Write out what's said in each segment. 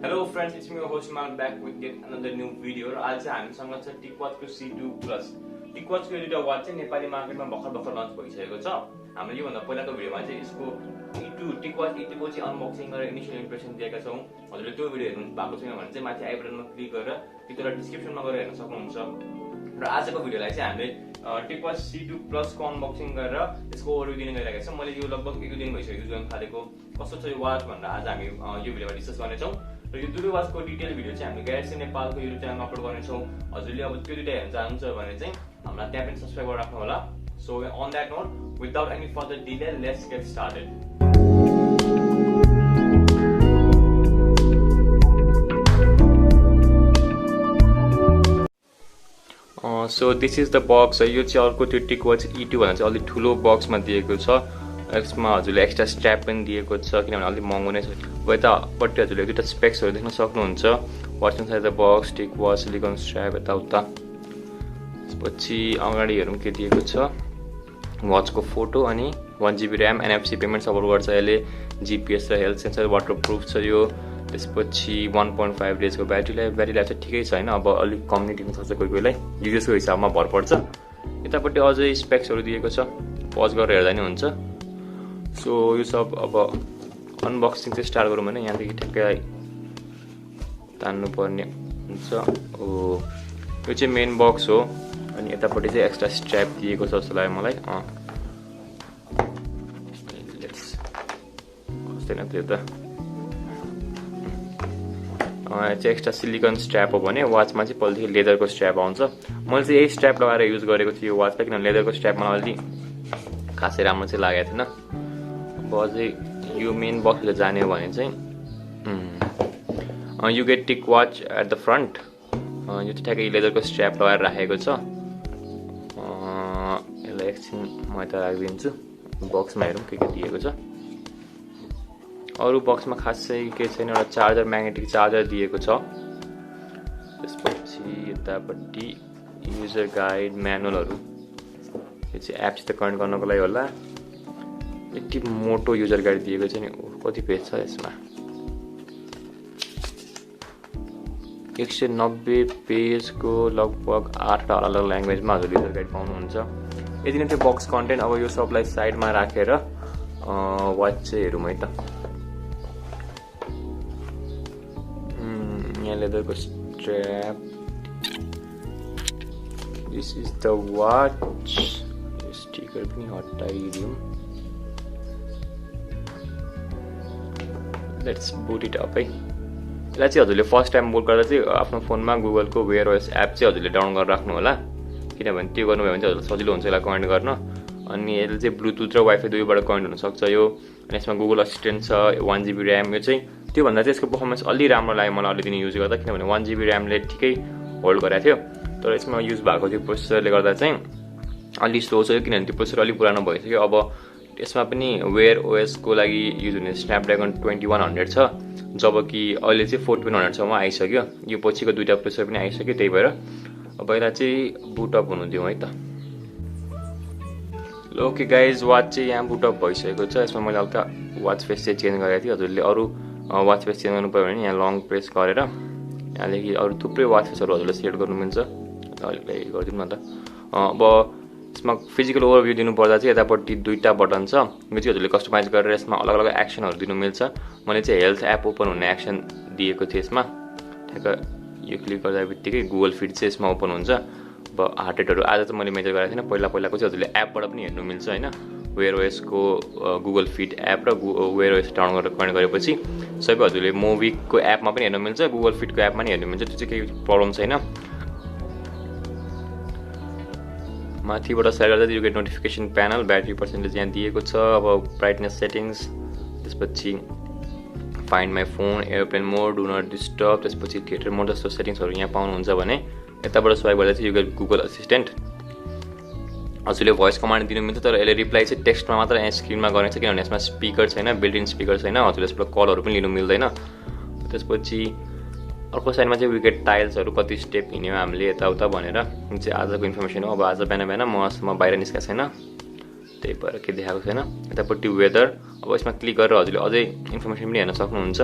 Hello friends, it's me your host Himal back with yet another new video. र आज चाहिँ हामीसँग छ टिकवाचको C2 प्लस। टिकवाचको यो दुईटा वाच चाहिँ नेपाली मार्केटमा भर्खर लन्च भइसकेको छ। हामीले यो भन्दा पहिलाको भिडियोमा चाहिँ यसको E2 टिकवाच E2 को चाहिँ अनबक्सिङ गरेर इनिशियल इम्प्रेसन दिएका छौं। हजुरले त्यो भिडियो हेर्नु भएको छैन भने चाहिँ माथि आई बटनमा क्लिक गरेर भित्र डिस्क्रिप्सनमा गएर हेर्न सक्नुहुन्छ। र आजको भिडियोलाई चाहिँ हामीले टिकवाच C2 प्लस को अनबक्सिङ गरेर यसको ओभरभ्यू दिने गइरहेका छौं। मैले यो लगभग 1 दिन भइसक्यो युज गर्न थालेको। कस्तो छ यो वाच भनेर आज हामी यो भिडियोमा डिस्कस गर्ने छौं। र यो दुईटा वाचको डिटेल भिडियो चाहिँ हामी ग्यारेज नेपालको युट्युब च्यानलमा अपलोड गर्नेछौँ। हजुरले अब त्यो दुईटा हेर्न चाहनुहुन्छ भने चाहिँ हामीलाई त्यहाँ पनि सब्स्क्राइब गरेर राख्नु होला। So on that note, without any further delay, let's get started. So this is the box. यो चाहिँ अर्को त्यो टिकवाच E2 भन्दा चाहिँ अलिक ठुलो बक्समा दिएको छ। यसमा हजुरले एक्स्ट्रा स्ट्र्याप पनि दिएको छ किनभने अलिक महँगो नै छ। यतापट्टि हजुरले दुईटा स्पेक्सहरू देख्न सक्नुहुन्छ। Watch inside the box, TicWatch, silicon strap यताउता। त्यसपछि अगाडिहरू पनि के दिएको छ, वाचको फोटो अनि 1GB RAM, NFC payment support गर्छ यसले, GPS र हेल्थ सेन्सर, वाटरप्रुफ छ यो। त्यसपछि 1.5 डेजको ब्याट्री लाइफ चाहिँ ठिकै छ हैन। अब अलिक कम नै टिक्न सक्छ कोही कोहीलाई, युजर्सको हिसाबमा भर पर्छ। यतापट्टि अझै स्पेक्सहरू दिएको छ, पज गरेर हेर्दा नि हुन्छ। सो यो सब अब अनबक्सिङ चाहिँ स्टार्ट गरौँ भने यहाँदेखि ठ्याक्कै तान्नु पर्ने हुन्छ। यो चाहिँ मेन बक्स हो अनि यतापट्टि चाहिँ एक्स्ट्रा स्ट्र्याप दिएको छ जस्तो लाग्यो मलाई। कस्तै त्यो त चाहिँ एक्स्ट्रा सिलिकन स्ट्र्याप हो भने वाचमा चाहिँ पहिलेदेखि लेदरको स्ट्र्याप आउँछ। मैले चाहिँ यही स्ट्र्याप लगाएर युज गरेको थिएँ यो वाचलाई किनभने लेदरको स्ट्र्याप मलाई अलि खासै राम्रो चाहिँ लागेको थिएन। अब अझै यो मेन बक्सले जाने हो भने चाहिँ you get TicWatch at the front. यो चाहिँ ठ्याक्कै लेदरको स्ट्र्याप लगाएर राखेको छ। यसलाई एकछिन म यता राखिदिन्छु। बक्समा हेरौँ के दिएको छ। अरू बक्समा खासै के छैन, एउटा चार्जर, म्याग्नेटिक चार्जर दिएको छ। त्यसपछि यतापट्टि युजर गाइड, म्यानुअलहरू। यो चाहिँ एप्ससित कनेक्ट गर्नको लागि होला। यति मोटो युजर गाइड दिएको छ नि, कति पेज छ यसमा, 190 पेजको लगभग 8 अलग अलग ल्याङ्ग्वेजमा हजुरले युजर गाइड पाउनुहुन्छ। यति नै त्यो बक्स कन्टेन्ट। अब यो सबलाई साइडमा राखेर वाच चाहिँ हेरौँ है त। यहाँ लेदरको strap, this is the watch. Sticker पनि हटाइदिउँ। लेट्स बुट इट अप है। यसलाई चाहिँ हजुरले फर्स्ट टाइम बुट गर्दा चाहिँ आफ्नो फोनमा गुगलको वेयर ओएस एप चाहिँ हजुरले डाउनलोड गरेर राख्नु होला किनभने त्यो गर्नुभयो भने चाहिँ हजुरलाई सजिलो हुन्छ यसलाई कनेक्ट गर्न। अनि यसले चाहिँ ब्लुटुथ र वाइफाई दुवैबाट कनेक्ट हुनसक्छ यो। अनि यसमा गुगल असिस्टेन्ट छ, 1GB ऱ्याम। यो चाहिँ त्योभन्दा चाहिँ यसको पर्फर्मेन्स अलि राम्रो लाग्यो मलाई अलि दिन युज गर्दा किनभने 1GB ऱ्यामले ठिकै होल्ड गरेको थियो। तर यसमा युज भएको त्यो प्रोसेसरले गर्दा चाहिँ अलि स्लो छ किनभने त्यो प्रोसेसर अलिक पुरानो भइसक्यो। अब यसमा पनि वेयर ओएसको लागि युज हुने स्न्यापड्रागन 2100 छ, जबकि अहिले चाहिँ 4100सम्म आइसक्यो। यो पछिको दुईटा प्रोसेसर पनि आइसक्यो, त्यही भएर अब यसलाई चाहिँ बुटअप हुनु दिउँ है त। ल ओके गाइज, वाच चाहिँ यहाँ बुटअप भइसकेको छ। यसमा मैले हल्का वाच फेस चाहिँ चेन्ज गरेको थिएँ। हजुरले अरू वाच फेस चेन्ज गर्नु पऱ्यो भने यहाँ लङ प्रेस गरेर यहाँदेखि अरू थुप्रै वाच फेसहरू हजुरले सेट गर्नु मिल्छ। अलिक गरिदिनु न त। अब यसमा फिजिकल ओभरभ्यू दिनुपर्दा चाहिँ यतापट्टि दुईटा बटन छ। यो चाहिँ हजुरले कस्टमाइज गरेर यसमा अलग अलग एक्सनहरू दिनु मिल्छ। मैले चाहिँ हेल्थ एप ओपन हुने एक्सन दिएको थिएँ यसमा। ठ्याक्क यो क्लिक गर्दा बित्तिकै गुगल फिड चाहिँ यसमा ओपन हुन्छ। अब हार्ट रेटहरू आज चाहिँ मैले मेजर गरेको थिइनँ, पहिलाको चाहिँ हजुरले एपबाट पनि हेर्नु मिल्छ होइन। वेयर ओएसको गुगल फिड एप र वेयर ओएस डाउनलोड गरेर कनेक्ट गरेपछि सबै हजुरले मुभीको एपमा पनि हेर्नु मिल्छ, गुगल फिडको एपमा पनि हेर्नु मिल्छ। त्यो चाहिँ केही प्रब्लम छैन। माथिबाट सेयर गर्दा यो get notification panel, battery percentage यहाँ दिएको छ। अब ब्राइटनेस सेटिङ्स, त्यसपछि find my phone, airplane mode, do not disturb, त्यसपछि थिएटर मोड जस्तो सेटिङ्सहरू यहाँ पाउनुहुन्छ भने यताबाट स्वाइप गर्दा चाहिँ यो गेट गुगल असिस्टेन्ट। हजुरले भोइस कमान्ड दिनु मिल्छ तर यसले रिप्लाई चाहिँ टेक्स्टमा मात्र यहाँ स्क्रिनमा गर्ने छ किनभने यसमा स्पिकर छैन, बिल्ट इन स्पिकर छैन। हजुरले यसबाट कलहरू पनि लिनु मिल्दैन। त्यसपछि अर्को साइडमा चाहिँ विकेट टाइल्सहरू कति स्टेप हिँड्यो हामीले यताउता भनेर चाहिँ आजको इन्फर्मेसन हो। अब आज बिहान मसँग बाहिर निस्केको छैन, त्यही भएर के देखाएको छैन। यतापट्टि वेदर, अब यसमा क्लिक गरेर हजुरले अझै इन्फर्मेसन पनि हेर्न सक्नुहुन्छ।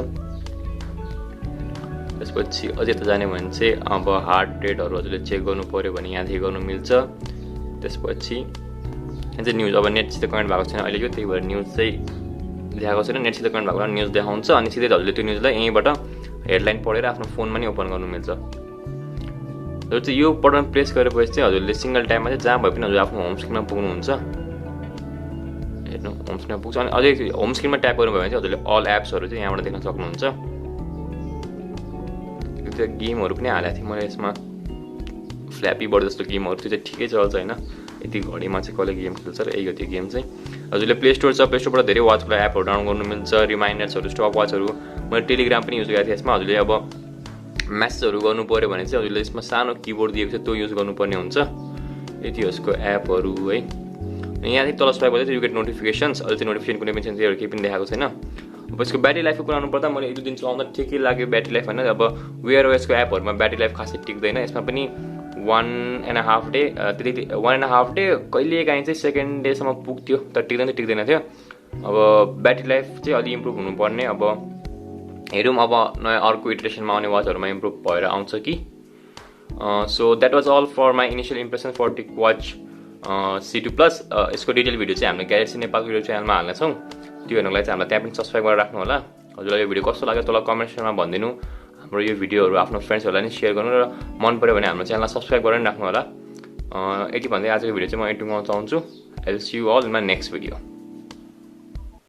त्यसपछि अझै त जाने भने चाहिँ अब हार्ट रेटहरू हजुरले चेक गर्नु पऱ्यो भने यहाँदेखि गर्नु मिल्छ। त्यसपछि यहाँ चाहिँ न्युज, अब नेटसित कनेक्ट भएको छैन अहिले, त्यही भएर न्युज चाहिँ देखाएको छैन। नेटसित कनेक्ट भएको न्युज देखाउँछ अनि सिधै हजुरले त्यो न्युजलाई यहीँबाट हेडलाइन पढेर आफ्नो फोनमा नि ओपन गर्नु मिल्छ। हजुर चाहिँ यो बटन प्रेस गरेपछि चाहिँ हजुरले सिङ्गल टाइममा चाहिँ जहाँ भए पनि हजुर आफ्नो होम स्क्रिनमा पुग्नुहुन्छ। हेर्नु होम स्क्रिनमा पुग्छ अनि अझै होम स्क्रिनमा ट्याप गर्नुभयो भने चाहिँ हजुरले अल एप्सहरू चाहिँ यहाँबाट देख्न सक्नुहुन्छ। त्यो गेमहरू पनि हालेको थिएँ मैले यसमा, फ्ल्यापी बर्ड जस्तो गेमहरू, त्यो चाहिँ ठिकै चल्छ होइन। यति घडीमा चाहिँ कसले गेम खेल्छ र यही हो त्यो गेम चाहिँ। हजुरले प्ले स्टोर छ, प्ले स्टोरबाट धेरै वाचको एपहरू डाउनलोड गर्नु मिल्छ, रिमाइन्डर्सहरू, स्टप वाचहरू। मैले टेलिग्राम पनि युज गरेको थिएँ यसमा। हजुरले अब म्यासेजहरू गर्नु पऱ्यो भने चाहिँ हजुरले यसमा सानो किबोर्ड दिएको छ त्यो युज गर्नुपर्ने हुन्छ। यति हो यसको एपहरू है। यहाँदेखि तल स्वाइप गर्दै यु गेट नोटिफिकेसन्स, अहिले चाहिँ नोटिफिकेसन कुनै पनि छैन, त्योहरू केही पनि देखाएको छैन। अब यसको ब्याट्री लाइफको कुरा गर्नुपर्दा मैले 1-2 दिन चलाउँदा ठिकै लाग्यो ब्याट्री लाइफ होइन। अब वेयर ओएसको एपहरूमा ब्याट्री लाइफ खासै टिक्दैन, यसमा पनि 1.5 डे, त्यति 1.5 डे, कहिले काहीँ चाहिँ 2nd डेसम्म पुग्थ्यो, तर टिक्दैन थियो। अब ब्याट्री लाइफ चाहिँ अलि इम्प्रुभ हुनुपर्ने। अब हेरौँ अब नयाँ अर्को इटरेसनमा आउने वाचहरूमा इम्प्रुभ भएर आउँछ कि। So that was all for my initial impression for TicWatch C2+। यसको डिटेल भिडियो चाहिँ हामीले ग्यालेक्सी नेपालको भिडियो च्यानलमा हाल्नेछौँ, त्यो हेर्नुको लागि चाहिँ हामीलाई त्यहाँ पनि सब्सक्राइब गरेर राख्नु होला। हजुरलाई यो भिडियो कस्तो लाग्यो तल कमेन्ट सेक्सनमा भनिदिनु। हाम्रो यो भिडियोहरू आफ्नो फ्रेन्ड्सहरूलाई नि सेयर गर्नु र मन पऱ्यो भने हाम्रो च्यानललाई सब्सक्राइब गरेर राख्नु होला। यति भन्दै आजको भिडियो चाहिँ म एन्ड गर्न चाहन्छु। I will see you all in my next video.